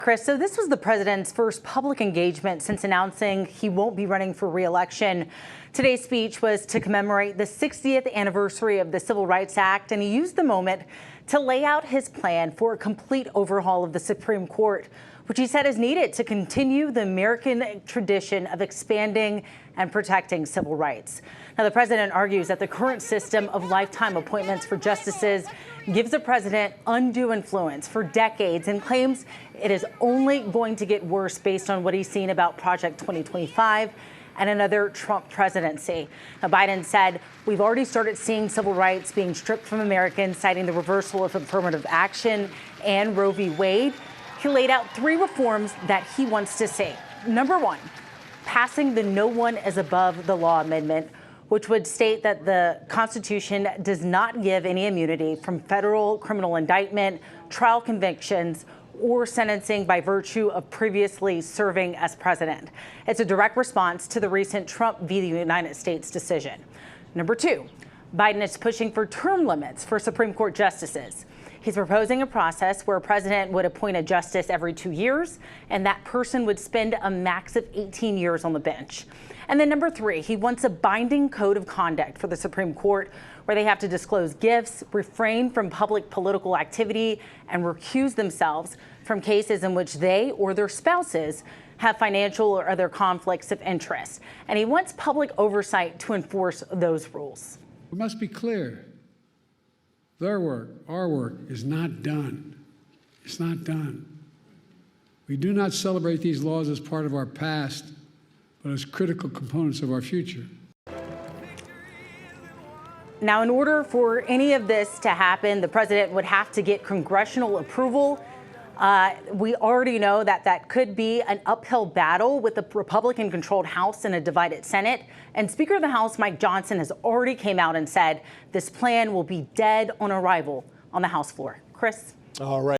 Chris, so this was the president's first public engagement since announcing he won't be running for re-election. Today's speech was to commemorate the 60th anniversary of the Civil Rights Act, and he used the moment to lay out his plan for a complete overhaul of the Supreme Court, which he said is needed to continue the American tradition of expanding and protecting civil rights. Now, the president argues that the current system of lifetime appointments for justices gives the president undue influence for decades and claims it is only going to get worse based on what he's seen about Project 2025 and another Trump presidency. Now, Biden said, we've already started seeing civil rights being stripped from Americans, citing the reversal of affirmative action and Roe v. Wade. He laid out 3 reforms that he wants to see. Number 1, passing the No One is Above the Law amendment, which would state that the Constitution does not give any immunity from federal criminal indictment, trial convictions, or sentencing by virtue of previously serving as president. It's a direct response to the recent Trump v. the United States decision. Number 2, Biden is pushing for term limits for Supreme Court justices. He's proposing a process where a president would appoint a justice every 2 years, and that person would spend a max of 18 years on the bench. And then number 3, he wants a binding code of conduct for the Supreme Court where they have to disclose gifts, refrain from public political activity, and recuse themselves from cases in which they or their spouses have financial or other conflicts of interest. And he wants public oversight to enforce those rules. We must be clear. Their work, our work, is not done. It's not done. We do not celebrate these laws as part of our past, but as critical components of our future. Now, in order for any of this to happen, the president would have to get congressional approval. We already know that that could be an uphill battle with the Republican-controlled House and a divided Senate. And Speaker of the House, Mike Johnson, has already came out and said this plan will be dead on arrival on the House floor. Chris? All right.